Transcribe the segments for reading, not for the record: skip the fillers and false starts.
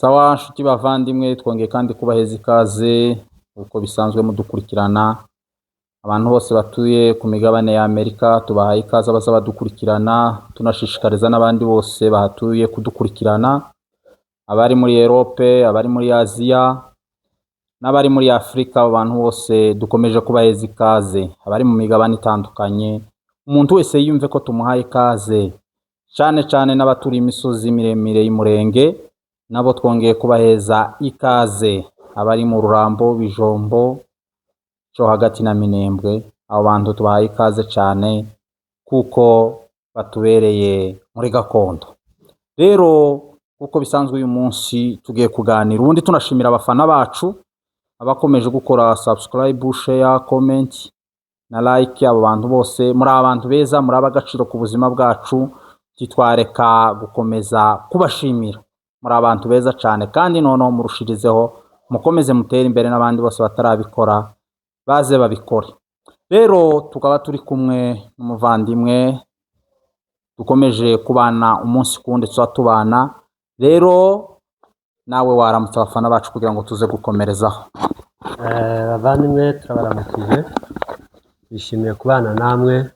Sawa nshuti bavandimwe twongeye kandi kubaheza ikaze uko bisanzwe mudukurikirana abantu bose batuye ku migabane ya Amerika tubahaye ikaze abaza badukurikirana tunashishikariza n'abandi bose bahatuye kudukurikirana abari muri Europe abari muri Aziya n'abari muri Afrika abantu bose dukomeje kubaheza ikaze abari mu migabane itandukanye umuntu wese yumve ko tumuhaye ikaze cyane n'abaturi imisozi miremire y'umurenge nabo twongeye kubaheza ikaze abari mu Rurambo Bijombo cyo hagati na Minembwe abo bantu tubahaye ikaze cyane kuko batubereye muri gakondo. Rero uko bisanzwe uyu munsi tugiye kuganira ubundi tunashimira abafana bacu abakomeje gukora subscribe, share, comment na like. Abo bantu bose muri abantu beza muri abagaciro ku buzima bwacu titwareka gukomeza kubashimira muri abantu beza cyane kandi noneho murushirizeho mukomeze mutere imbere n'abandi bose batarabikora baze babikore. Rero tukaba turi kumwe n'umuvandimwe dukomeje kubana umunsi kundi tubana. Rero nawe waramutse abafana bacu kugira ngo tuze gukomerezaho. Bavandimwe turabaramukije bishimiye kubana namwe.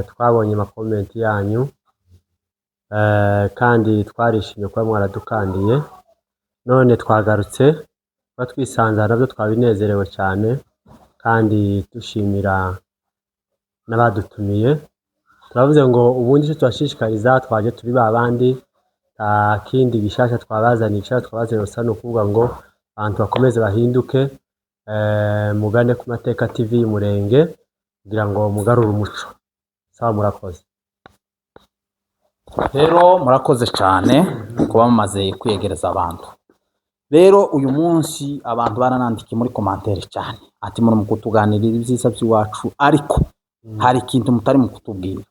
Twabonye amakomenti yanyu kandi twarishimye kuba mwaradukandiye none twagarutse batwisanzara nabyo twabinezerewe cyane kandi dushimira n'abadutumiye. Turavuze ngo ubundi cyo twashishikariza twaje turi babandi kindi gishasha twabazanisha twabazero sano kuvuga ngo abantu bakomeze bahinduke mugane ku Mateka TV y'umurenge kugira ngo mugarure umuco. Sawa murakoze. Rero murakoze cyane kuba mumaze kwiyegereza abantu. Rero uyu munsi abantu baranandikiye muri commentaire cyane ati muri mu kutuganirira ibyiza by'iwacu ariko hari ikintu mutari mu kutubwira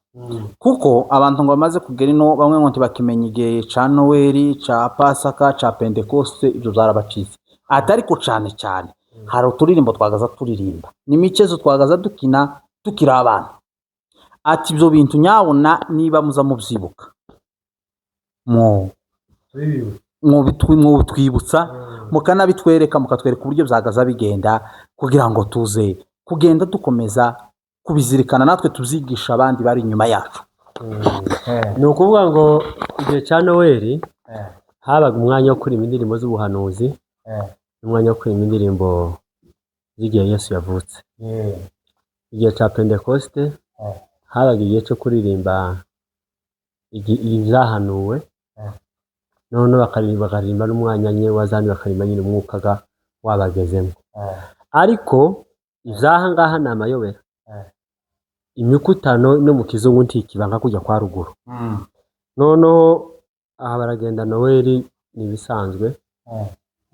kuko abantu ngo bamaze kugera ino bamwe ngo ntibakimenya igihe ca Noel ca Pasaka ca Pentecoste ibyo byarabacize atariko cyane hari uturirimbo twagaza turirimba n'imicezo twagaza dukina tukira abana ati ibyo bintu nyabona niba muza mubyibuka twibutsa mukanabitwereka mukatwereka uburyo byagaza bigenda kugira ngo tuze kugenda dukomeza kubizirikana natwe tuzigisha abandi bari inyuma yacu. Ni ukuvuga ngo igihe cya Noel habaga umwanya wo kuririmba indirimbo z'ubuhanuzi umwanya wo kuririmba indirimbo z'igihe Yesu yavutse. Igihe cya Pentecoste habaga igihe cyo kuririmba ibyahanuwe none bakaririmba n'umwanya nye wazandi bakaririmba nyine umwuka wabagezemo. Ariko izaha ngaha ni amayobera imikutano no mu kizungu ntikibanga kujya kwa ruguru. Noneho aha baragenda Noel nibisanzwe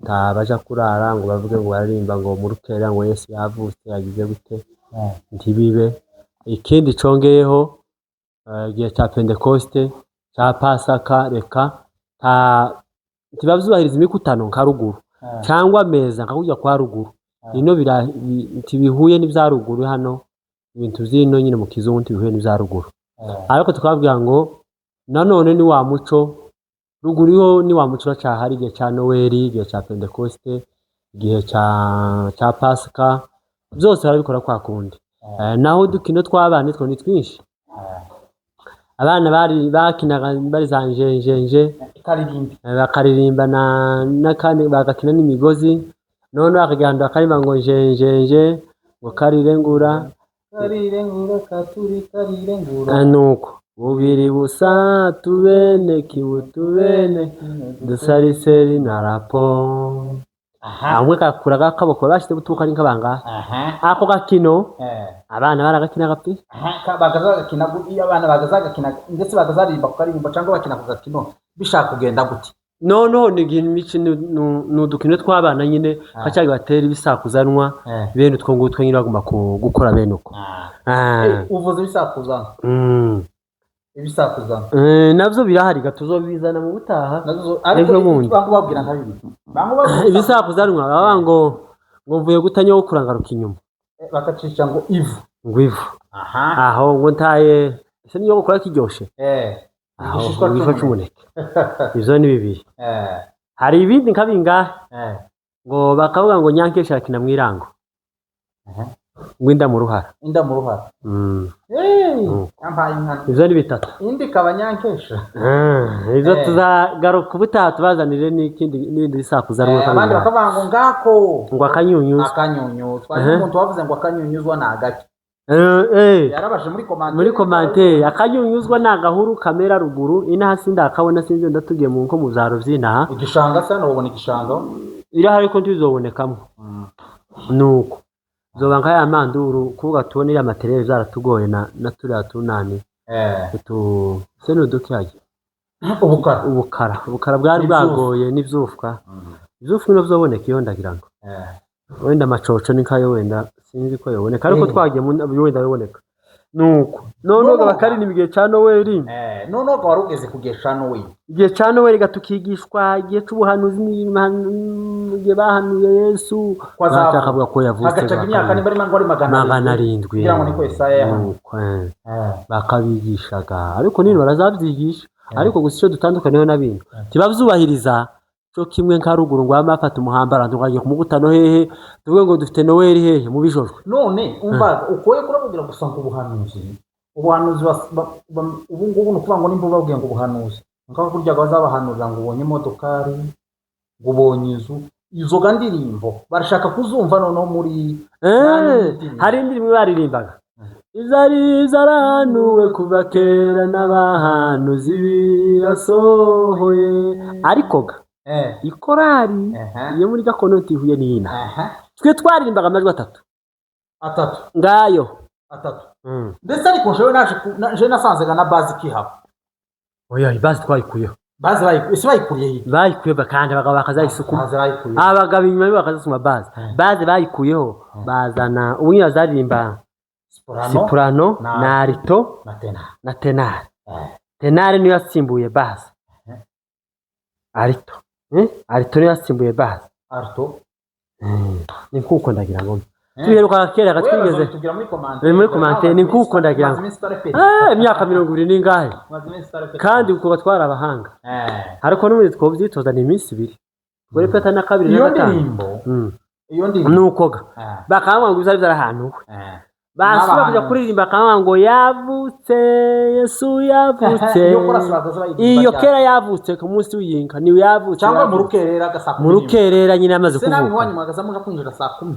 ntabaja kurara ngo bavuge ngo baririmba ngo mu rukera ngo Yesu yavutse yagize gute ntibibe. Ikindi congeyeho igihe cya Pentecoste cya Pasaka reka ntibavyubahiriza imikutano nka ruguru cyangwa meza nka kujya kwa ruguru. Ino ntibihuye n'ibya ruguru hano ibintu zino nyine mu kizungu ntibihuye n'ibya ruguru. Ariko tukabwira ngo nanone ni wa muco ruguru yo ni wa muco cyahari igihe cya Noel igihe cya Pentecoste igihe cya Pasaka byose barabikora kwa kundi. Naho dukino tw'abana two ni twinshi abana bari bakinaga bari zanjenjenje bakaririmba na kandi bagakina n'imigozi none bakagenda bakaririmba ngo njenjenje ngo karirengura karirengura nuko bubiri busa tubene kiwutubene dusariseri na rapo amwe kakuraga akaboko bashite butuka ari nkabanga ako gakino abana baragakina gapi bagazagakina iyo abana bagazagakina ndetse bagazaririmba ku karirimbo cyangwa bakina ku gakino bishaka kugenda gute. No ni imikino n'udukino tw'abana nyine kacyari batera ibisakuzanwa bene utwo ngutwo nyine bagomba gukora bene uko. Uvuze ibisakuzanwa ibisakuzanwa navyo birahari gatuzobizana mu butaha ariko babwira nka bibi ibisakuzanwa baba ngo mvuye gutanya wo kurangaruka inyuma bakacisha ngo ivu aho ngo ntaye ese niyo gukora kiryoshe aho igishishwa cy'umuneke izo ni bibiri hari ibindi nka bingahe ngo bakavuga ngo nyankesha akina mwirango ngo inda mu ruhara izo ni bitatu indi kaba nyankesha izo tuzagaruka ubutaha tubazanire n'ibindi bisakuza abandi bakavuga ngo ngako ngo akanyunyuzwa umuntu wavuze ngo akanyunyuzwa ni agake yarabashe muri komante akanyunyuzwa ni agahuru kamera ruguru inaha sindakabona sinzi ndatugiye mu nko mu byaro by'inaha igishanga se nubona igishanga irahari ko ntizobonekamo nuko zoba nka ya manduru kuvuga tubone ya materiel zaratugoye na turiya tunani se n'udukirage ubukara bwari bwagoye n'ivyufwa ivyufwa no vyoboneka iyo ndagira ngo wenda amacoco ni kayo wenda sinzi ko yoboneka ariko twagiye mu wenda yoboneka nuko none bakari ni bigiye ca Noel none warugeze kugesha Noel igihe ca Noel gatukigishwa igihe c'ubuhanuzi n'igihe bahanuye Yesu bashakavuga ko yavutse agacaga imyaka ni bari mangori 700 kugira ngo niko Yesaya bakabigishaga ariko nini barazabyigisha ariko gusa ico dutandukaniyeho nabindi tibavyubahiriza cyo kimwe nka ruguru ngo amafata umuhambara ntugagiye kumuguta no hehe tuvuge ngo dufite Noel hehe mu bijoro none umva ukoye kuravugira gusanga ubuhanuzi ubu ngubu no kuvuga ngo nimba babwiye ngo ubuhanuzi ngako kurya bazabahanurira ngo ubonye imodokari ngo ubonye izo gandirimbo barashaka kuzumva none muri hari indirimbo baririmbaga izari zaranuwe kuva kera n'abahanuzi birasohoye ariko ga ikorari iyo muri gakono tihuye nina twe twaririmbaga amajwi atatu ngayo ndetse ariko je nasanzega na base kihaba oya base twayikuyeho base bayikuye kandi abagabo bakazayisukuma abagabo inyuma bakazasuma base bayikuyeho bazana ubunya bazaririmba soprano na alto na tenor tenor niyo yasimbuye base alto niyo yasimbuye base ni kuko ndagira ngo tuheruka kera gatwigeze muri komante ni kuko ndagira ngo imyaka 20 ningahe kandi uko batwara abahanga ariko n'umwe twobyitoza ni iminsi 2 gore peta na kabiri na gatanu iyo ndi nuko bakanga ngo uzari zarahantu basubira kujya kuririmba bakanga ngo yavutse Yesu yavutse iyo kera yavutse ku munsi w'iyinka ni yavutse cyangwa mu rukerera nyine amaze kuvuka se namwe mwagaza muga kwinjira saa 10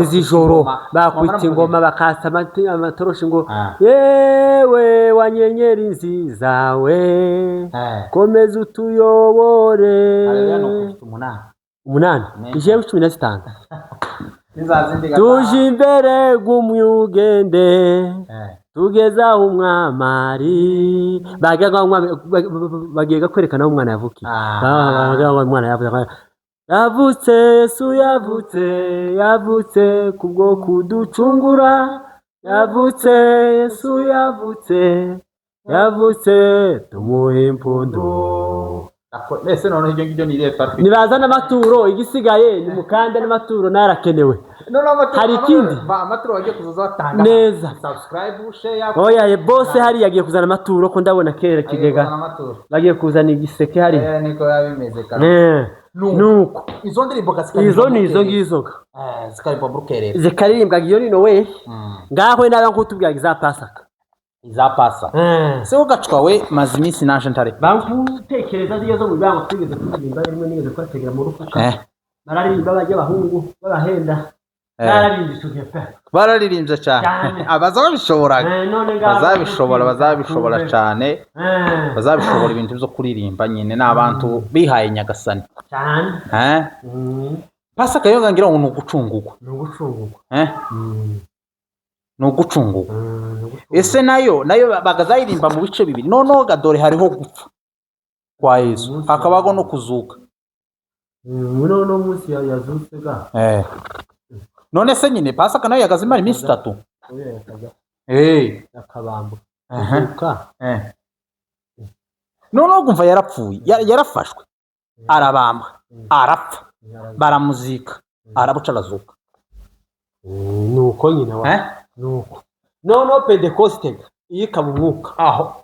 z'ijoro bakwita ingoma bakasa amatoroshi ngo yewe wanyenyeri nziza we komeza utuyobore umunani ije 15 tuje imbere gumyugende tugeza umwamari bagiye kwerekana umwana yavukiye umwana yavutse Yesu yavutse kubwo kuducungura yavutse Yesu yavutse tumuhe impundu ese none ibyo ngibyo ni leta nibazana amaturo igisigaye ni mukanda n'amaturo narakenewe hari ikindi amaturo wagiye kuzoza batanga neza subscribe share oya bose hari yagiye kuzana amaturo ko ndabona kera kigega bagiye kuzana igiseke hari niko yabimeze kandi nuko izo ndirimbo izo ngizo zikaririmba burukerera zikaririmba iyo ni Noel ngaho nawe nkutubwira iza Pasaka se ugacwawe maze iminsi naje ntare bangutekereza ziyo zo mu byango twigeze kuririmba rimwe nigeze kwategera mu rufuka bararirimba bajya abahungu babahenda bararirimbye cyane bazabishobora cyane bazabishobora ibintu byo kuririmba nyine n'abantu bihaye nyagasani cyane Pasaka yo ngira ngo nugucungurwa nugucungurwa ese nayo bagazayirimba mu bice bibiri noneho gadore hariho gupfa kwa Yesu hakabago no kuzuka no munsi yazutse ga none se nyine Pasaka nayo yagaze imara iminsi 3 akabambo kuzuka noneho gumva yarapfuye yarafashwe arabamba arapfa baramuzika arabuca arazuka nuko nyine nuko noneho Pentecoste yika mu mwuka aho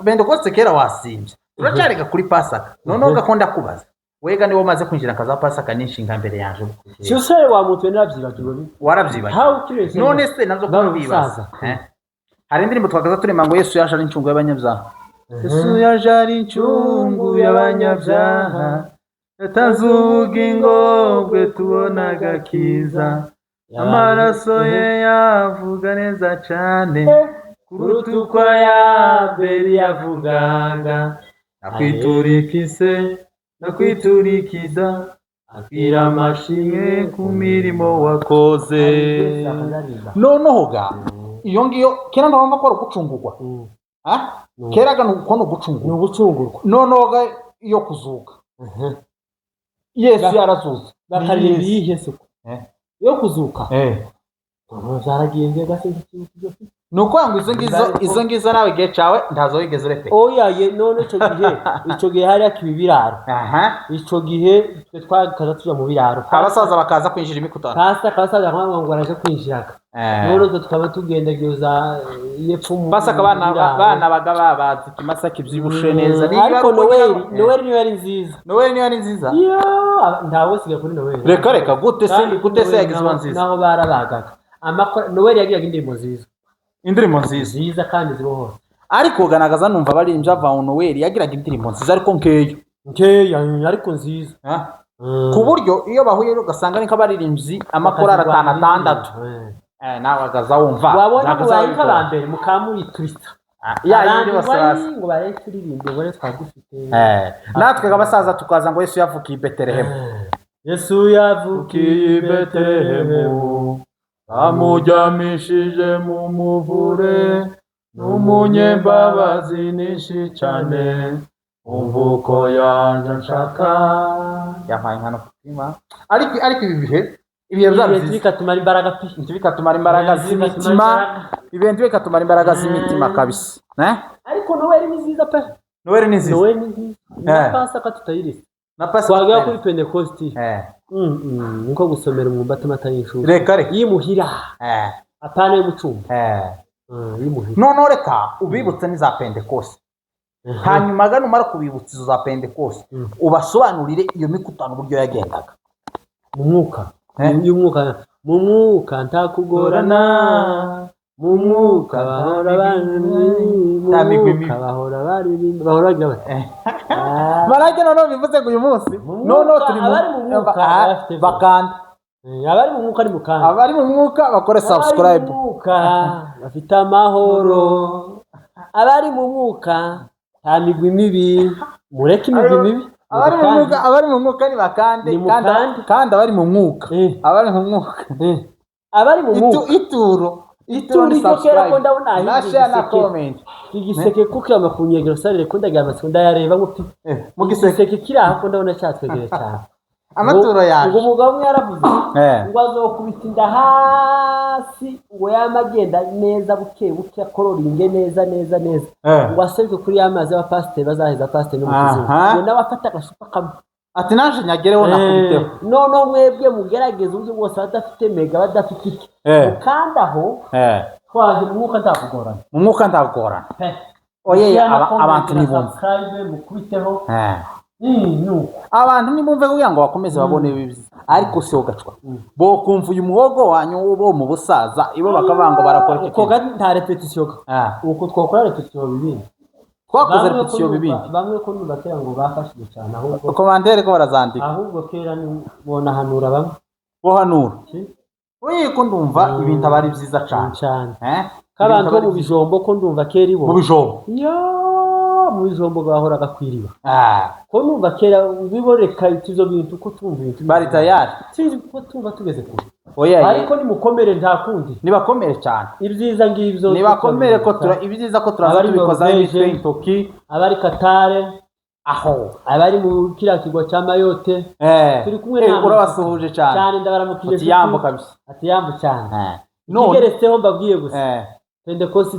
Pentecoste kera wasimvye turacareka kuri Pasaka noneho gakunda kubaza wega niwo maze kwinjira kaza Pasaka nishinga mbere yanje cyose wa mutwe navyibagiwe warabyibagiwe none se nazo kubibaza hari indirimbo twagaza turema ngo Yesu yaje ari incungu y'abanyabyaha Yesu yaje ari incungu y'abanyabyaha yatazubugingo bwe tubona gakiza amaraso ye yavuga neza cyane kuruta uko ay'Abeli yavugaga nakwiturikisa akira amashimwe ku mirimo wakoze noneho ga iyo ngiyo kera ndabona ko ari gucungurwa kera ga nuko no gucungurwa noneho ga iyo kuzuka Yesu yarazuze bakaririmba yihe suko yo kuzuka zaragiye nge gase nuko yangu izo ngizo nawe gihe cawe ndazo wigeze urepe oya none ico gihe hari akibiraro ico gihe twe twakaza tuja mu biraro abasaza bakaza kwinjira imikutano kasaza ngo araje kwinjiraga none tukaba tugendageza yepfu Pasaka bana bagaba bazi kimasa kivyibushe neza ariko Noel niyo ari nziza ndawo siga kuri Noel reka gute se yagizwe nziza naho barabagaga Noel yagiraga indirimbo nziza kandi zibohora ariko ganagaza numva barimja va Noel yagiraga indirimbo nziza ariko nkeya ariko nziza ku buryo iyo bahuye ugasanga ni kabaririmbyi amakorara 6 nawe agaza wumva wabona kubayika bambere mukamuri twista yindi basasa ngo barayituririmbe bone twagufite natwe gabasaza tukaza ngo Yesu yavukiye i Betelehemu Yesu yavukiye i Betelehemu amujyamishije mu muvure n'umunyembabazi nishi cyane umvuko yanje nshaka yampaye nkano kutima ariko ibihe bikatumara imbaraga z'imitima ibintu bikatumara imbaraga z'imitima kabisa ariko Noel ni nziza pe Noel ni nziza na Pasaka tutayirisa na Pasaka twagera kuri Pentecoste niko gusomera umwumbati amata y'ishuri reka yimuhira apana y'umucumba yimuhira none reka ubibutse ni za Pentecoste hanyuma numara kubibutsa izo za Pentecoste ubasobanurire iyo mikutano buryo yagendaga mu mwuka ntakugorana mu mwuka bahora baririmba barajya noneho bivuze ngo uyu munsi noneho turi bakanda abari mu mwuka ni mukanda abari mu mwuka bakore subscribe bafite amahoro abari mu mwuka nta migwi mibi mureke imigwi mibi abari mu mwuka ni bakande kandi abari mu mwuka ituro ni subscribe na share na comment igiseke kuko amakunyegero sarire kundagira amasunda yareba muti mu giseke kiri aho ko ndabona cyatwegere cyane amaturo yaje ngo umugabo yaravuze ngo azokubita inda hasi ngo yamagenda neza buke akororinge neza ngo asebye kuri amazi y'abapasiteri bazaheza pasiteri n'umukizi ngo n'abafata agashupa kamwe ati naje nyagereho nakubiteho none mwebwe mugerageza uburyo bwose badafite mega badafite iki kandi aho twaje mu mwuka ndakugorana oye abantu nibumva mukubiteho abantu nimumve kugira ngo bakomeze babone bibizi ariko si ogacwa bo kumva uyu muhogo wanyu bo mu busaza ibo bakavanga barakora uko nta repetition uko twakora repetition bibindi twakoze repetition bibindi bamwe ko nubakira ngo bafashije cyane ahubwo komandere ko barazandika ahubwo kera ni bona hanura bamwe bo hanura oye ko ndumva ibintu abari byiza cyane kabantu mu bijombo ko ndumva kera ibo mu bijombo mu bijombo gahora gakwiriba ko numva kera biboreka itizo bintu ko tumva ibintu bari tayari sinzi ko tumva tugeze kure oya ariko ni mukomere nta kundi nibakomere cyane ibyiza ngibyo nibakomere ko ibyiza ko turaza tubikoza imitwe intoki abari Katare aho abari mu kira kigo cya Mayotte turi kumwe na urabasuhuje cyane ndabaramukije ati yambo kabisa ati yambo cyane kigeretseho mbabwiye gusa Pentecoste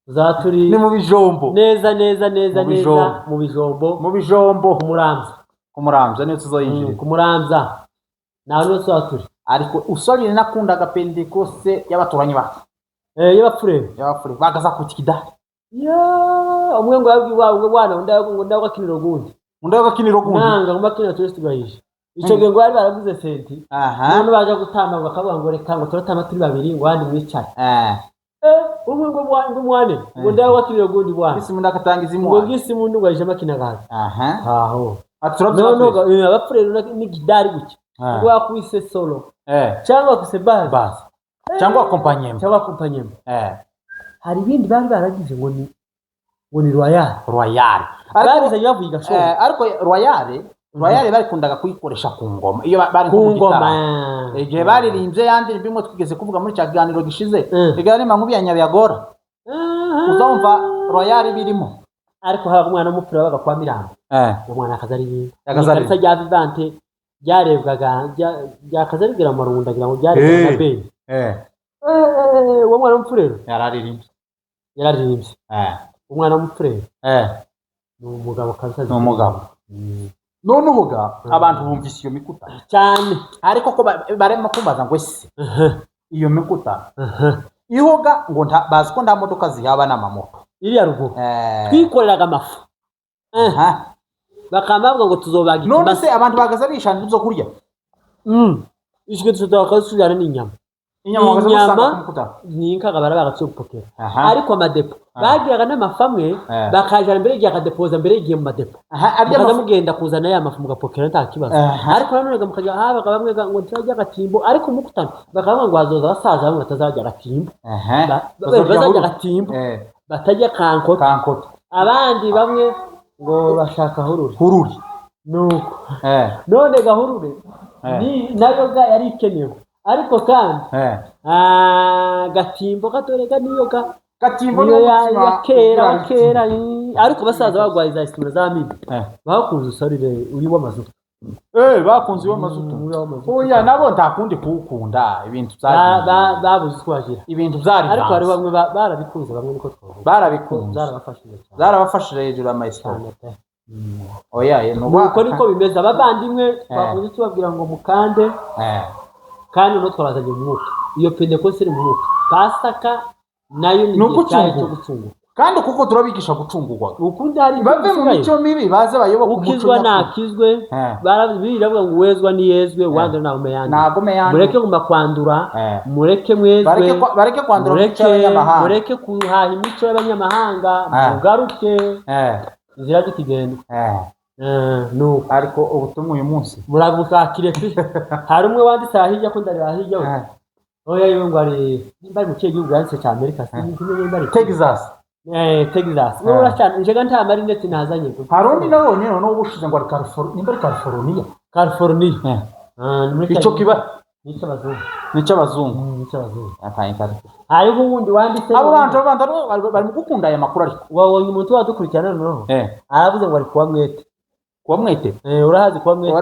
zaturi ni mu bijombo neza mu bijombo kumuramza niyo tuzoyinjira kumuramza naho niyo zaturi ariko usabire nakundaga Pentecoste y'abaturanyi bacu y'abapfure bagaza ku kidari ya umwe ngo yabwiwa ngo bwana ngo ndabakinira gundi gakiniro gundi nanga ngo makinira twese tugayije ico gihe ngo bari baravuze senti none baje gutamba ngo akavuga ngo reka ngo turatama turi babiri ngo handi mwicare umwe ngo mwane ngo ndabakinira gundi bwana isi munda katangiza imwa ngo gisi mundu ngayije makina gaza aho aturabyo abapfurero n'igidari gucya ngo yakwise solo cyangwa kuse base cyangwa accompagnement hari ibindi bari baragize ngo ni royal ariko yavuye gasho ariko royal bari kundaga kuyikoresha ku ngoma iyo bari ku ngoma igihe baririmbye yandi bimwe twigeze kuvuga muri cyaganiro gishize bigana nkubi ya Nyabiyagora uzumva royal birimo ariko haba umwana w'umupira wabaga kwa Mirambo umwana akazari rya vivante byarebwaga byakazarigira amarunda kugira ngo byarebwaga na bene uwo mwana w'umupira yararirimbye umwana w'umupira ni umugabo kabisa ni umugabo none uvuga abantu bumvise iyo mikuta cyane ariko ko barema kumbaza ngo ese iyo mikuta ihoga ngo bazi ko nda modoka zihaba n'amamoto iriya ruguru twikoreraga amafu bakambabwa ngo tuzobaga none se abantu bagaza bishanje zo kurya ishwe tuzakasubirana n'inyama ni inkaga barabaga cyo gupokera ariko amadepo bagiraga n'amafamwe bakajana mbere igihe akadepoza mbere igihe mu madepo mukaza mugenda kuzana ya mafu mugapokera nta kibazo ariko nanone mukajya habaga bamwe ngo ntajya agatimbo ariko mukutana bakavuga ngo hazoza abasaza bamwe batazajya agatimbo bazajya agatimbo batajya kankoto abandi bamwe ngo bashaka hururi nuko none gahurure ni nayo ga yari ikenewe ariko kandi gatimbo katorega niyo gatimbo ya kera ariko basaza bagwaye za isima za mimi bakunze usarire uri w'amazutu bakunze w'amazutu oya nabo ntakundi kuwukunda ibintu babuze kwagira ibintu byari ariko hari bamwe barabikunze bamwe niko twavuga barabikunze zarabafashije hejuru y'amaislam oya nuko niko bimeze abavandimwe twavuze tubabwira ngo mukande kandi no twabazanye umwuka iyo Pentecoste iri mu mwuka Pasaka nayo ni igihe cyo gucungurwa kandi kuko turabigisha gucungurwa ukundi hari bave mu mico mibi baze bayoboka umuco ukizwa nakizwe barabivuga ngo wezwa ni yezwe wandura na umeyandi mureke ngomba kwandura mureke mwezwe bareke kwandura imico y'abanyamahanga mureke kuhaha imico y'abanyamahanga mugaruke inzira zikigenda no ariko ubutumwa uyu munsi murabukakire hari umwe wanditse ahijya ko ndari ahijya we oya yewe ngo ari bari mu gihugu yanditse cya Amerika Texas wowe uracana njega nta mari ndetse nazanye hari undi nabonye none ubushize ngo ari California icyo kiba nicy'abazungu hariho uwundi wanditse abo bantu bari mu gukunda aya makuru ariko wabonye umuntu wadukurikirana noneho aravuze ngo ari kuba mwete urahazi kuba mwete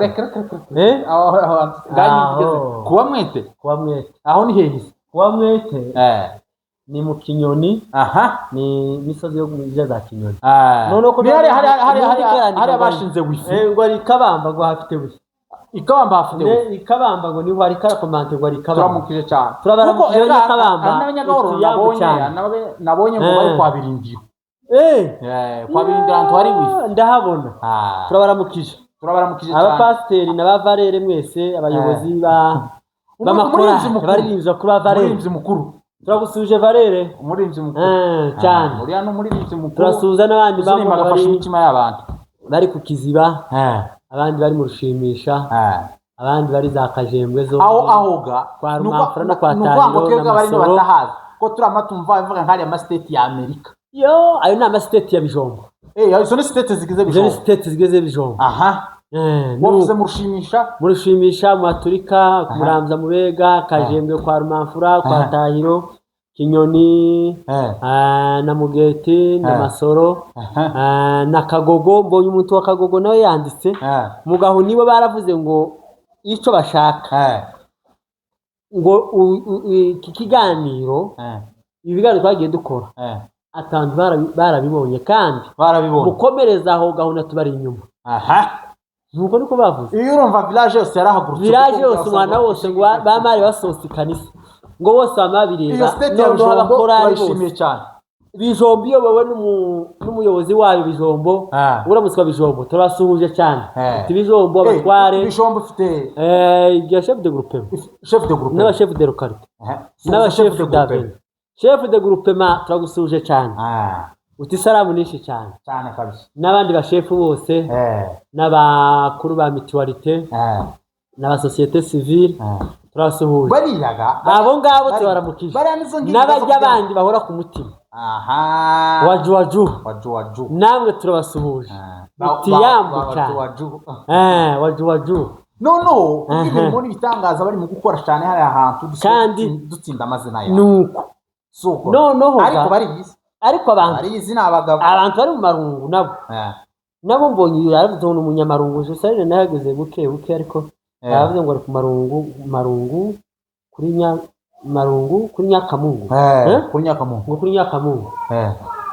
kuba mwete aho ni hehe kuba mwete ni mu Kinyoni ni misozi yo muje za Kinyoni none ko hari abashinze wifi ngo ari Kabamba ngo hafite wifi ikabamba ngo niho hari karakomante ngo ari Kabamba turamukije cyane turabaramukije Kabamba nabonye ngo bari kwa Birindiro kwa Birindiro antu hari wifi ndahabona turabaramukije cyane abapasiteri n'abavarere mwese abayobozi b'amakora baririmbye kuri avarere mukuru turagusuje Valere umurinzi mukuru cyane uriya no umurinzi mukuru turasuza n'abandi bafashe imitima y'abantu bari ku Kiziba abandi bari mu Rushimisha abandi bari za Kajembwe zo ahoga kwa Rumafura no kwa Tangiro n'amasoro ko turamatumva bivuga nk'ari amastate ya Amerika ayo ni amastate ya Bijombo izo ni state zigize Bijombo wavuze mu Rushimisha mu Aturika ku Muramza mu Bega Kajembwe kwa Rumafura kwa Tahiro Kinyoni na Mugeti na Masoro na Kagogo mbonye umuntu wa Kagogo nawe yanditse mugaho niwe baravuze ngo icyo bashaka ngo iki kiganiro ibiganiro twagiye dukora atantu barabibonye kandi mukomereza aho gahunda tubari inyuma nuko niko bavuze iyo urumva village yose yarahagurutse village yose umwana wose ngo bamari basohotse kanisa ngo bose bamabireba iyo state ya Bijombo turayishimiye cyane Bijombo iyobowe n'umuyobozi wayo Bijombo uramutse wa Bijombo turasuhuje cyane ati Bijombo abatware Bijombo ufite ya chef de groupe n'aba chef de localité n'aba chef d'aveni chef de groupement turagusuhuje cyane uti salamu nishi cyane kabisa n'abandi ba chef bose n'abakuru ba mutualité n'aba société civile turasuhuje bariyaga abo ngabo tubaramukije n'abajya bandi bahora ku mutima waju namwe turabasuhuje utiyambu cyane waju no ibintu bitangaza bari mu gukora cyane hari ahantu dutsinda amazina yawe nuko suko no ariko bariyizi ariko abantu bariyizi n'abagabo abantu bari mu marungu nabo mbonye yaravuze ngo umunyamarungu je sare nahageze buke ariko yavuze ngo ari ku marungu kuri Nyakamungu kuri Nyakamungu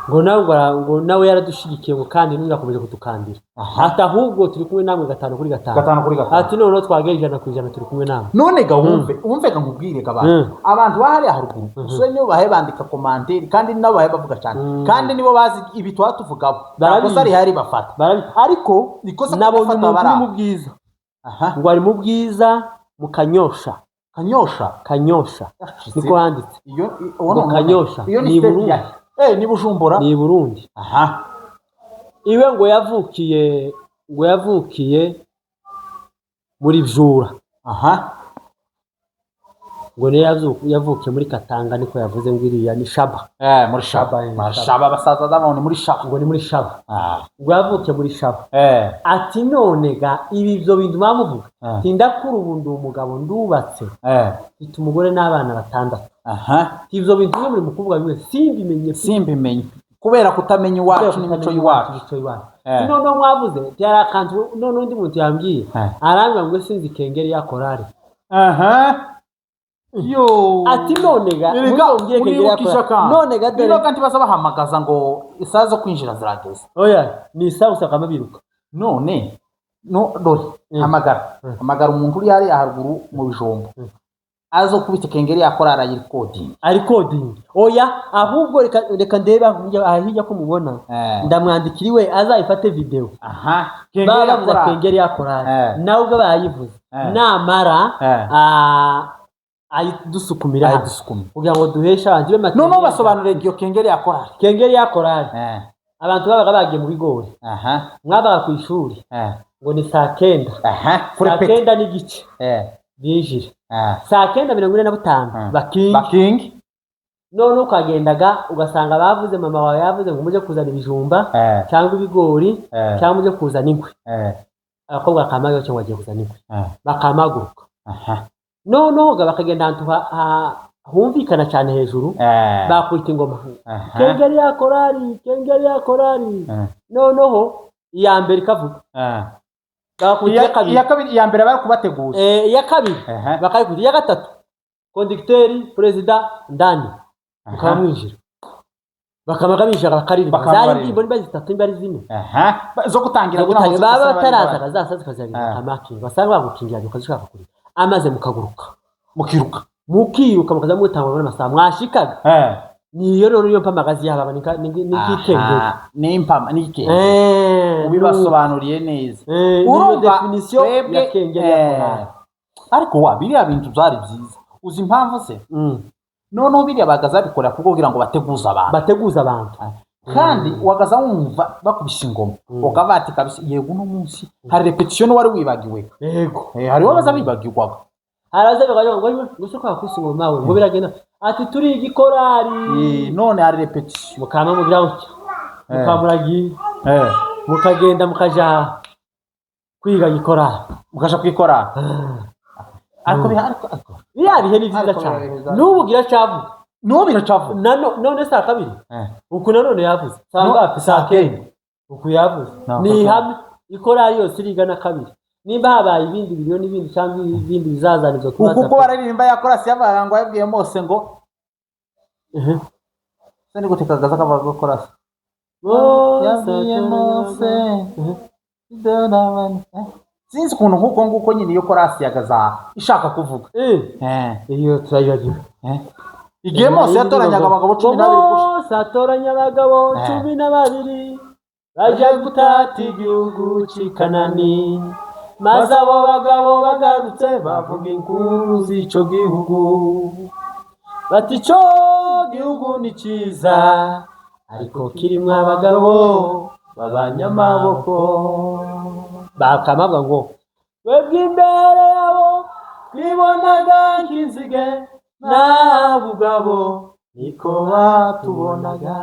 ngo nawe yaradushigikiye ngo kandi n'urakomeje kutukandira ati ahubwo turi kumwe namwe 5 kuri 5 ati none twageje 100% turi kumwe namwe none ga wumve ga nkubwire ga abantu bahari haruguru so niyo bahe bandika commentaire kandi nabo bahe bavuga cyane kandi nibo bazi ibi twatuvuga barakosa ari hari bafata ariko nabo bari mu bwiza ngo ari mu bwiza mu Kanyosha niko handitse iyo Kanyosha ni Burundi ni Bujumbura ni Burundi iwe ngo yavukiye muri Jura ngo ne yavukiye muri Katanga niko yavuze ngo iriya ni Shaba muri Shaba basaza none muri Shaba ngo ni muri Shaba ngo yavukiye muri Shaba ati none ga ibi byo bintu bamuvuga tindakuru ubundi umugabo ndubatse mfite umugore n'abana 6 ivyo bintu muri mukuvuga bimwe simbimenye kubera kutamenya iwacu n'imico y'iwacu none mwavuze byarakantu none undi muntu yambwiye arambira ngo sinzi kengeri ya korari ati none ga muzongeye kengeri ya korari none ga dore kandi bazabahamagaza ngo isazo kwinjira zirageze ni isaha usakama biruka none dore hamagara umuntu uri hari haruguru mu Bijombo azo kubita kengeri yakorara ari coding ahubwo reka ndeba ahijya ko mubona ndamwandikiriwe azayifate video kengeri yakorara nawe ubwo bayivuze namara ayidusukumira kugira ngo duhesha abandi no basobanurire iyo kengeri yakorara abantu babaga bagiye mu bigori mwabaga ku ishuri ngo ni saa 9 saa 9 n'igice binjira saa 9:45 bakingi none ukagendaga ugasanga bavuze mama wawe yavuze ngo muje kuzana ibijumba cyangwa ibigori cyangwa muje kuzana inkwi akobwa kamayo cyo wagiye kuzana inkwi bakamaguruka none bakagenda ahantu humvikana cyane hejuru bakwita ingoma kengeri ya korari noneho iya mbere ikavuga iya kabiri iya mbere bari kubateguza iya kabiri bakayikuza iya gatatu conducteur president ndani ukamwinjira bakamagamisha bakaririmba zari ndimbo niba zitatu niba ari zine zo gutangira baba bataraza zasaza kazari amaki basanga bagukingira ukazishaka kuri amaze mukiruka mukaza mutangwa n'amasaha mwashikaga niyo rero niyo mpamagazi yaba n'ikitengera n'impama n'ikenge ubibasobanuriye neza urumva definition ya kengeri ya ariko biriya bintu byari byiza uzi impamvu se none biriya bagaza bikora kugira ngo bateguza abantu kandi wagaza wumva bakubisha ingoma ukavati kabisa yego no munsi hari repetition wari wibagiwe yego hari wabaza bibagirwa araza bagaje ngo gusuka kusingo mawe ngo biragenda ati turi igikorari none hari repetition mukama mugira uti mukamuragi mukagenda mukaja kwiga igikorari mukaja kwikora ariko bihe ni vyiza cyane n'ubu gira cavu none saa 2 uko none yavuze saa 9 uko yavuze ni hamwe ikorari yose irigana 2 nimba habaye ibindi video n'ibindi cyangwa ibindi bizazanizo kubaza kuko bararirimba yakora si yabaga ngo yabwiye Mose ngo sene gutekagaza kabaga gukora yabwiye Mose sinzi kuntu nguko nyine iyo korasi yagaza ishaka kuvuga iyo turayibagiwe igihe Mose yatoranyaga abagabo 12 Mose atoranya abagabo 12 bajya gutata igihugu cy'i Kanani, maze abo bagabo bagarutse bavuga inkuru z'icyo gihugu, bati icyo gihugu ni cyiza ariko kirimo abagabo b'abanyamaboko. Bakamavuga ngo twebwe imbere yabo twibonaga nk'inzige, n'abugabo niko batubonaga.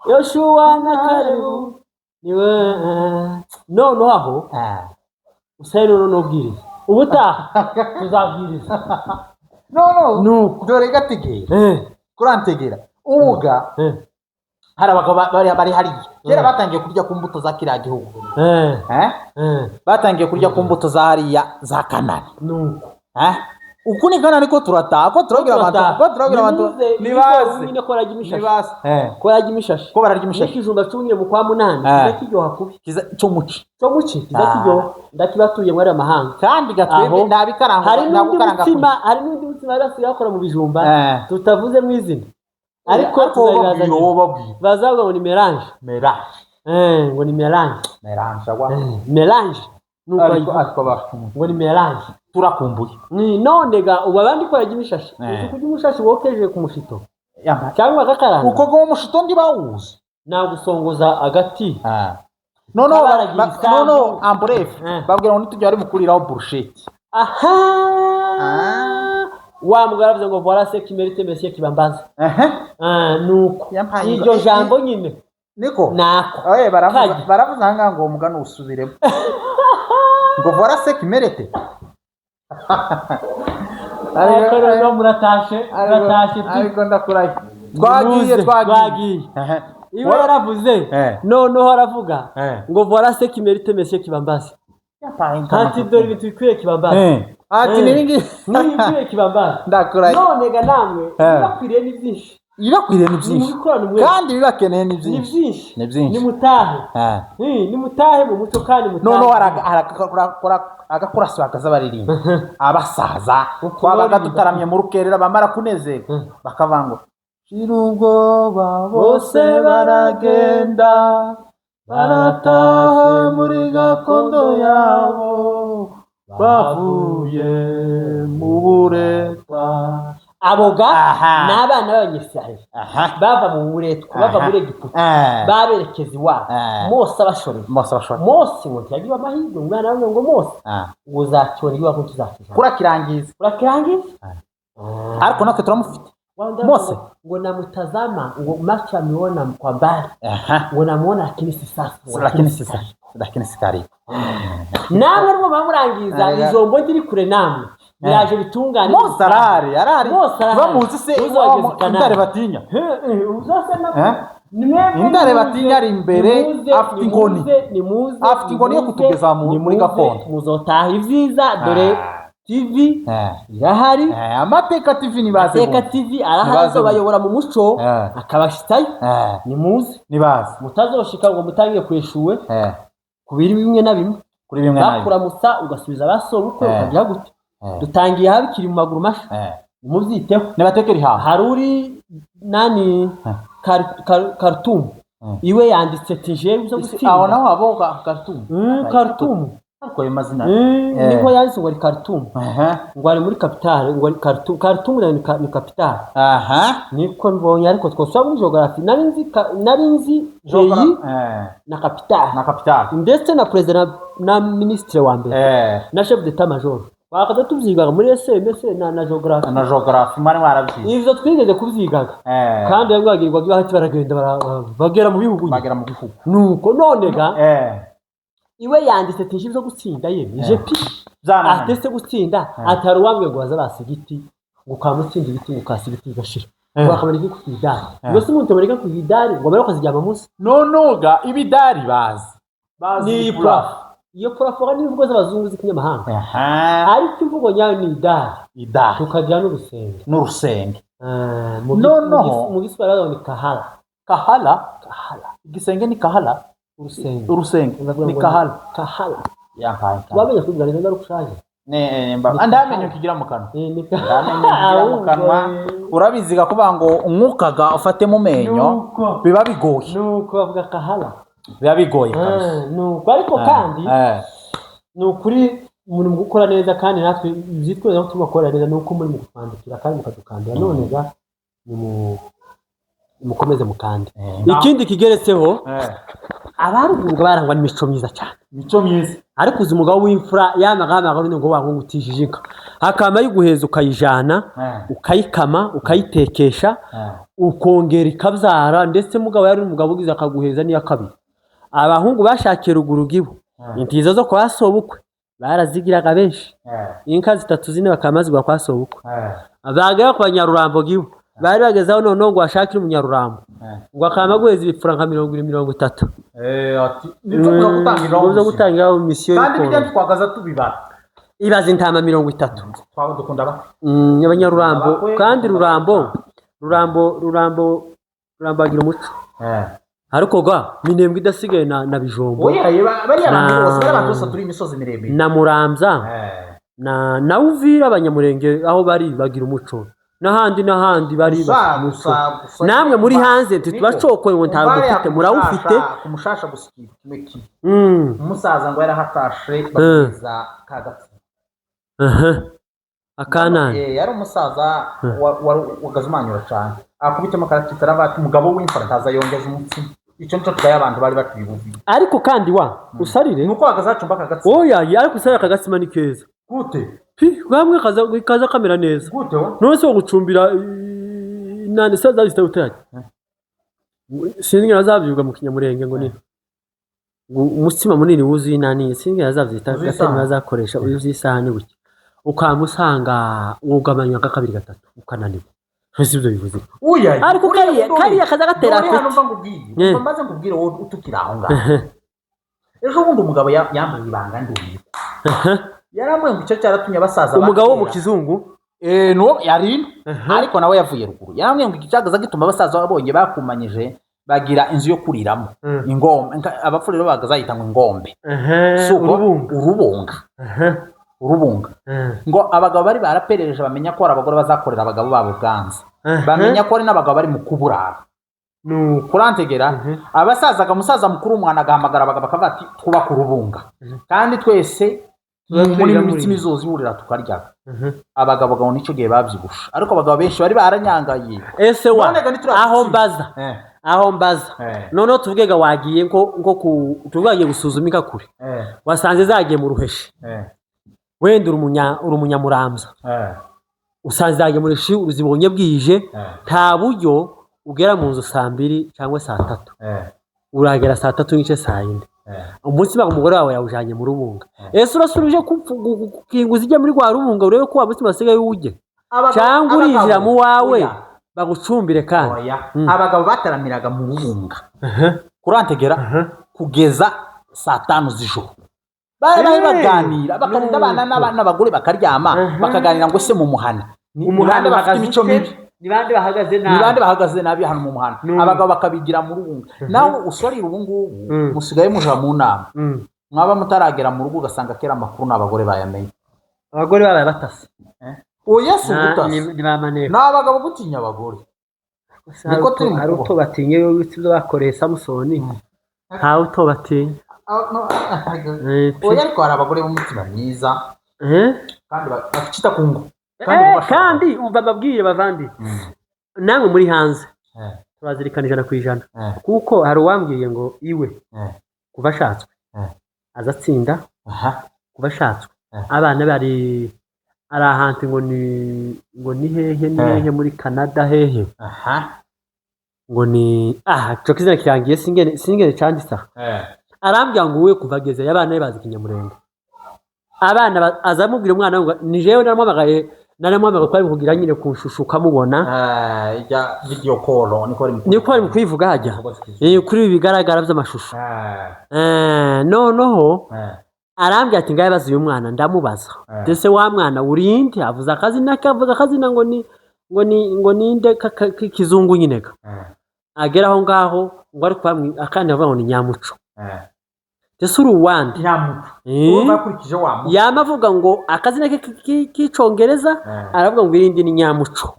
Yoshua na Kalebu niwe noneho aho usayino nobwiriza ubutaha tuzabwiriza no dore gatige kurantegera ubuga hari abagabo bari hariya kera batangiye kurya ku mbuto za kiriya gihugu batangiye kurya ku mbuto za hariya za Kanani nuko uku ni Kanani ko turataha ko turabwira abantu nibaze nyine koraga imishashi ko bararya imishashi n'ikijumba cyumye mu kwa munani kizakiryoha kubi cyo muci kizakiryoha ndakibatuye muri amahanga kandi gatwebwe ndabikaranga hari n'undi mutima basigaye bakora mu bijumba tutavuze mu izina ariko bazavuga ngo ni melange ngo ni melange ngo ni melange turakumbuye none ga ubu abandi koraga imishashi kurya umushashi wokeje ku mushito cyangwa agakaranga uko go mushito ndi bawuzi nagusongoza agati no ambref babwira ngo nitujya ari mukuriraho brushette wa mugaravuze ngo voilà ce qui mérite monsieur kibambaza nuko iryo jambo nyine niko nako baravuze hanga ngo umugano usubiremo ngo voilà ce qui mérite ariko muratashe ariko ndakuraye twagiye iwe yaravuze noneho aravuga ngo voilà ce qui mérite monsieur kibambaza ati dore ibintu bikwiye kibambaza ati nibingi n'ibikwiye kibambaza ndakuraye none ga namwe bakwiriye ni byinshi kandi bibakeneye ni byinshi nimutahe nimutahe mu muco kandi mutahe noneho agakurasi bakaza baririmba abasaza twabaga tutaramye mu rukerera bamara kunezerwa bakavuga ngo shira ubwoba bose baragenda barataha muri gakondo yabo bavuye mu buretwa aboga n'abana b'abanyisirayeli bava mu buretwa bava muri Egiputa baberekeza iwabo Mose abashoreye Mose ngo ntiyagiwe amahirwe umwana we ngo Mose ngo uzakibona iwabo tuzakijana kurakirangiza ariko natwe turamufite Mose ngo namutazama ngo macho ameona kwa mbali ngo namuona lakini si karibu namwe rwo bamurangiza ijombo ndiri kure namwe biraje bitungane Mose arari bamuzi se indare batinya indare batinya ari imbere afite inkoni yo kutugeza muri gakondo muzotaha ibyiza dore TV irahari amateka TV nibaze amateka TV arahazo bayobora mu muco akabashitayo nimuze nibaze mutazoshika ngo mutangiye kweshuwe kubiri bimwe na bimwe kuri bimwe na bakura musa ugasubiza basobukwe ukagira gute dutangiye habikiri mu maguru masha mubyiteho nibatekeri ha haruri nani Khartoum iwe yanditse tije byo gutsinda aho naho aboga Khartoum ariko ayo mazina niho yanditse ngo ari Khartoum ngo ari muri capital ngo ari Khartoum ni capital niko mbonye ariko twosaba muri geography nari nzi na capital ndetse na president na ministre wa mbere na chef d'état major bakaza tubyigaga muri SMS na geography mwari warabyize ivyo twigeze kubyigaga kandi yangwagirwa bahati baragenda bagera mu bihugu nuko none ga iwe yanditse tije byo gutsinda yemeje pi atese gutsinda atari wambwe ngo bazabasigiti ngo kamutsinda ibiti ngo kasigiti gashira bakamara iki kugidari yose umuntu amarika kugidari ngo bari kwazijyama munsi nonoga ibidari bazi ni prof iyo prof ni imvugo z'abazungu z'ikinyamahanga ariko imvugo nyayo ni idari tukagira n'urusenge mu giswahili ni kahala igisenge ni kahala urusenge ni kahala wamenye kugira ngo ndarukushaje ndamenye kigira mu kanwa mu kanwa urabiziga kuvuga ngo umwukaga ufate mu menyo biba bigoye nuko bavuga kahara biba bigoye kabisa nuko ariko kandi nukuri umuntu mu gukora neza kandi natwe byitweza ko tumakora neza nuko muri mu kwandikira kandi mukadukandira none ga mukomeze mukande ikindi kigeretseho abaruguru barangwa n'imico myiza cyane imico myiza ariko uzi umugabo w'imfura yamagamaga ngo wangungutishije inka akama yiguheza ukayijana ukayikama ukayitekesha ukongera ikabyara ndetse mugabo yari umugabo ugize akaguheza niya kabiri abahungu bashakiye ruguru gibo intizo zo kwa sobukwe barazigiraga benshi inka zitatu zine bakamazigwa kwa sobukwe abagera kwa Nyarurambo gibo bari bagezaho none ngo bashakire umunyarurambo ngo akama guheza ibipfura nka 20-30 ati nitwo gutangira mission kandi bijya twagaza tubibara ibaza intama 30 twaba dukunda ba abanyarurambo kandi rurambo agira umuco ariko ga minembwe idasigaye na bijombo oya bari abantu bose turi imisozi miremire na muramza na uvira abanyamurenge aho bari bagira umuco n'ahandi bari namwe muri hanze tubacokoye ngo ntabwo ufite murawufite kumushasha gusikira kimwe umusaza ngo yarahatashe bageza kagatsi akana yari umusaza wagazumanyura cyane akubitemo karatitara bati umugabo w'imfara ntaza yongeza umutsima icyo nicyo tugaye abantu bari batubibuvi ariko kandi usarire nuko agazacumba kagatsi oya ariko usarire kagatsima ni keza gute bamwe kaza kamera neza gute none se gucumbira nane saza zita utari sinzi nazabyuga mu kinyamurenge ngo ni umutsima munini wuzuye inani sinzi nazabyita gatani bazakoresha uyuzi isahani buke ukamusanga ugamanywa ka 2-3 ukananirwa Sibyo bivuze. Uya. Ariko kariya kaza gatera ati. Hano mbangubwiye. Mbaze ngubwire wowe utukira aho ngaho. Ejo bundi umugabo yambaye ibanga ndiye. Yaramwe ngo icyo cyaratumye basaza umugabo mu kizungu no yari ariko nawe yavuye ruguru. Yaramwe ngo icyagaza gituma basaza babonye bakumanyije bagira inzu yo kuriramo ingombe abapfuriro bagazayita ngo ingombe. Urubunga. Ngo abagabo bari baraperereje bamenya ko abagore bazakorera abagabo babo bwanze. Bamenya ko ari n'abagabo bari mu kuburara. Kurantegera abasazaga musaza mukuru umwana agahamagara abagabo bakavuga ati twubaka urubunga. Kandi twese muri imitsimi zose ihurira tukarya. Abagabo gabo nico gihe babyibusha. Ariko abagabo benshi bari baranyangaye. Ese wa aho mbaza none tuvugega wagiye ngo tuvugaye gusuzumika kure wasanze zagiye mu ruheshi wenda urumunyamurambza usanze zagiye mu ruheshi uzibonye bwije nta buryo ugera mu nzu 2 cyangwa 3 uragera 3 n'ice 4 umunsi baga umugore wawe yawujanye mu rubunga ese urasuruje kukinguza ijya muri rwa rubunga urebe ko wamusi basigaye uje cyangwa urinjira mu wawe bagucumbire kandi abagabo bataramiraga mu rubunga kurantegera kugeza 5 z'ijoro bari baganira bakarinda abana n'abagore bakaryama bakaganira ngo se mu muhana umuhanda bafite imico mibi nibande bahagaze nabi hano mu muhana abagabo bakabigira mu rubunga naho usorira ubungubu musigaye muja mu nama mwaba mutaragera mu rugo ugasanga kera amakuru n'abagore bayamenye abagore babaye batase oya se gutase n'abagabo gutinya abagore niko turi ari uto batinye ibyo bakoreye Samusoni ntawe uto batinye oya ariko hari abagore b'umutima mwiza kandi bakita ku ngo kandi umva babwiye bavandi namwe muri hanze turazirikana 100% kuko hari uwambwiye ngo iwe kuva ashatswe azatsinda kuva ashatswe abana bari ari ahantu ngo ni hehe muri Canada hehe ngo ni cyo kizina kirangiye singene cyandisa arambya ngo uwe kuvageze yabana be bazi kinyamurenge abana azamubwira umwana ngo ni jewe naramwamagaye kwari kugira nyine kunshushuka mubona ijya video call niko ari kwivuga hajya kuri ibi bigaragara by'amashusho noneho arambya ati ngaye bazi uyu mwana ndamubaza ndetse wa mwana urinde avuza akazina kavuga akazina ngo ni inde kizungu nyineka agera aho ngaho ngo ari kwamwe akandi avuga ngo ni Nyamuco tesuru wandi nyamuco uwo bakurikije wa muco yamavuga ngo akazina k'icongereza aravuga ngo irindi ni nyamuco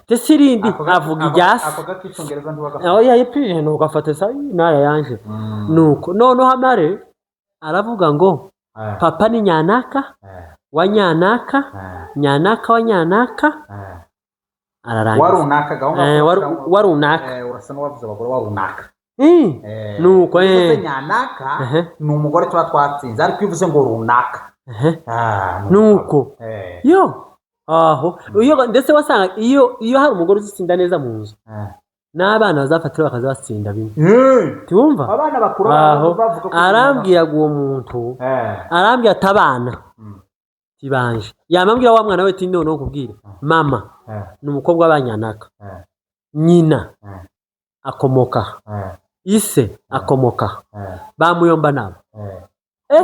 tesirindi avuga iryasi ako gakicongereza ntibagafata aho yayipirije nuko afata sa naya yanje nuko none hamare aravuga ngo papa ni nyanaka wa nyanaka nyanaka wa nyanaka ararangiza warunaka gahunda warunaka urasa n'uwavuze abagore warunaka nuko nyanaka ni umugore tuba twatsinze ariko ivuze ngo runaka nuko yo aho iyo ndetse wasanga iyo hari umugore uzitsinda neza mu nzu n'abana bazafatira bakaza batsinda bimwe tiwumva abana bakuru bavuga arambwira uwo muntu arambwira atabana tibanje yamambwira wa mwana we ati none kubwira mama ni umukobwa w'abanyanaka nyina akomoka ise akomoka bamuyomba nabo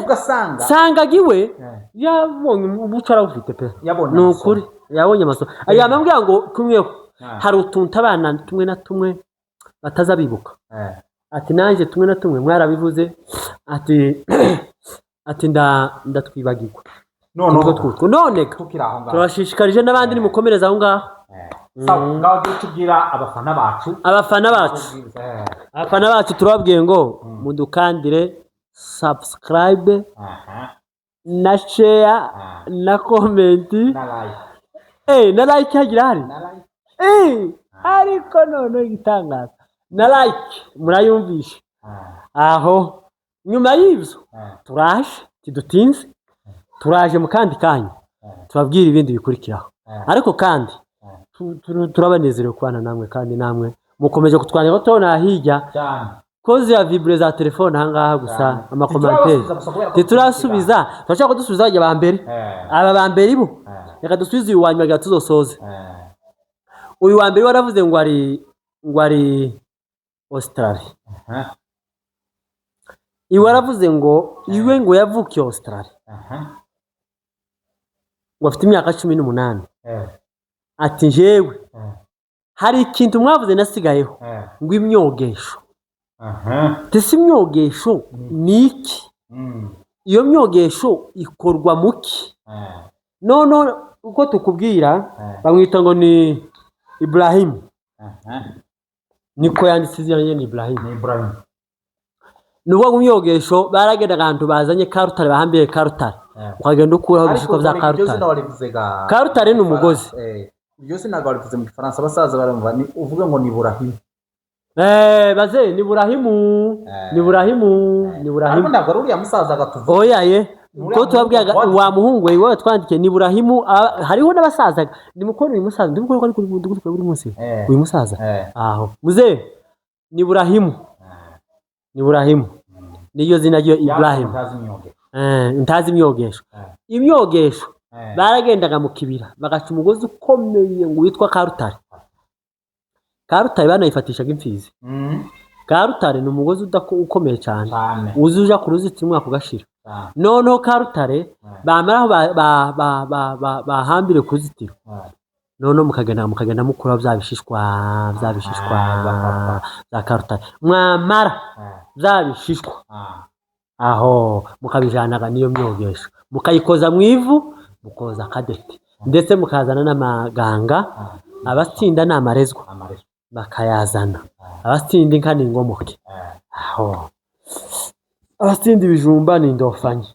ugasanga sangagiwe yabonye umuco arawufite pe nukuri yabonye amaso yamambwira ngo kumwe hari utuntu abana tumwe na tumwe bataza bibuka ati nanjye tumwe na tumwe mwarabivuze ati ndatwibagirwa none turashishikarije n'abandi nimukomereza aho ngaho ngaho tubwira abafana bacu turababwiye ngo mudukandire subscribe na share na comment na like hagira hari ariko none gitangaza na like murayumvisha aho nyuma y'ibyo turaje kidutinze turaje mu kandi kanya tubabwira ibindi bikurikiraho ariko kandi turabanezerewe kubana namwe kandi namwe mukomeje kutwanya ko tubona hirya koze ya vibre za telefone ahangaha gusa amakomantere turasubiza turashaka ko dusubiza bajya bambere aba bambere ibo reka dusubize uyu wanyuma ga tuzosoze uyu wa mbere waravuze ngo ari Australia iwe waravuze ngo iwe ngo yavukiye Australia ngo afite imyaka 18 ati jewe hari ikintu mwavuze nasigayeho ngo imyogesho tese imyogesho niki iyo myogesho ikorwa muki none uko tukubwira bamwita ngo ni Ibrahim niko yanditse izina rye ni Ibrahim nuvuga ngo imyogesho baragenda abantu bazanye Karutare bahambire Karutare ukagenda ukuraho ibishiko bya Karutare ni umugozi ibyo sinaga warivuze mu Gifaransa abasaza barumva ni uvuge ngo ni Ibrahim baze ni Ibrahim ntabwo ari uriya musaza gatuvuga oya ko tubabwiye wa muhungu we wowe twandike ni Ibrahim hariho n'abasaza ni mukuru uyu musaza ndibukora ko ari kuri munsi uyu musaza aho muze ni Ibrahim niyo zina ryo Ibrahim ntazi imyogesho imyogesho baragendaga mu kibira bagaca umugozi ukomeye ngo witwa Karutare banayifatishaga imfizi Karutare ni umugozi ukomeye cyane uzuja ku ruzitiro umwaka ugashira noneho Karutare bamaraho bahambire ku ruzitiro noneho mukagenda mukura bya bishishwa za Karutare mwamara bya bishishwa aho mukabijanaga niyo myogesho mukayikoza mu ivu mukoza kadete ndetse mukazana n'amaganga abatsinda n'amarezwa bakayazana abatsinda inka ni ngomoke aho abatsinda ibijumba ni indofanye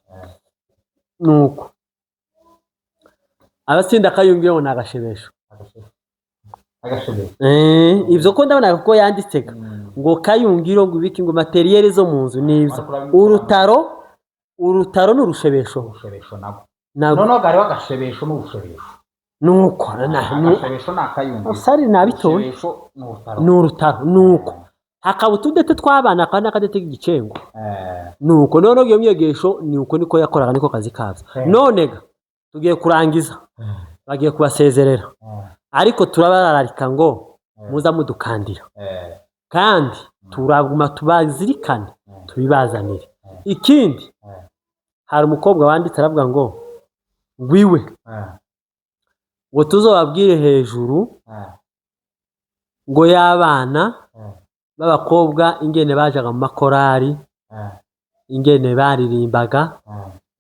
nuko abatsinda akayungiro ni agashebesho ibyo ko ndabona ko yanditsega ngo kayungiro ngo ibiki ngo materiyeri zo mu nzu nibyo urutaro n'urushebesho nabo noneho gari wagashebesho n'ubushebesho nuko agashebesho n'akayungiro usari nabitoye n'urutaro nuko hakaba utudete tw'abana kandi n'akadete k'igicengo nuko noneho iyo myegesho ni uko niko yakoraga niko kazi kabyo none tugiye kurangiza bagiye kubasezerera ariko turabararika ngo muza mudukandira kandi turaguma tubazirikane tubibazanire ikindi hari umukobwa wanditse aravuga ngo ngwiwe ngo tuzobabwire hejuru ngo y'abana b'abakobwa ingene bajaga mu makorari ingene baririmbaga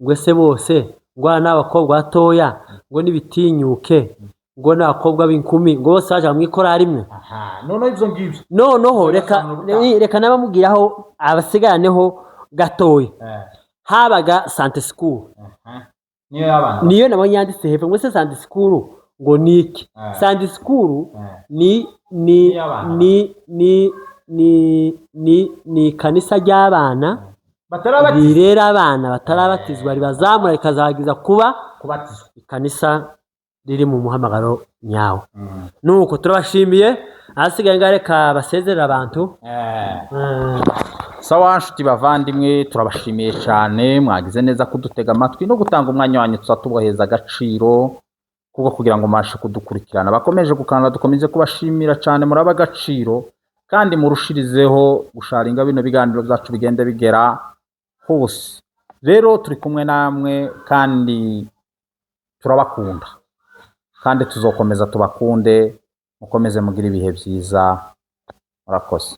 ngo ese bose ngo abana n'abakobwa batoya ngo n'ibitinyuke ngo n'abakobwa b'inkumi ngo bose baje mu ikorari imwe. noneho ibyo ngibyo noneho reka nabamubwiraho abasiganeho gatoya habaga Sante School niyo nabonye yanditse hepfo ngo se Sante School ngo niki Sante School ni kanisa ry'abana rirera abana batarabatizwa ribazamura rikazagiza kuba kubatizwa ikanisa riri mu muhamagaro nyawo. Nuko turabashimiye ahasigaye ngareka basezerera abantu. sawa nshuti bavandimwe turabashimiye cyane mwagize neza kudutega amatwi no gutanga umwanya wanyu tuzatuboheza agaciro kuko kugira ngo mashe kudukurikirana bakomeje gukanda dukomeze kubashimira cyane muri abagaciro kandi murushirizeho gusharinga bino biganiro byacu bigende bigera hose. Rero turi kumwe namwe kandi turabakunda kandi tuzokomeza tubakunde mukomeze mugira ibihe byiza murakoze.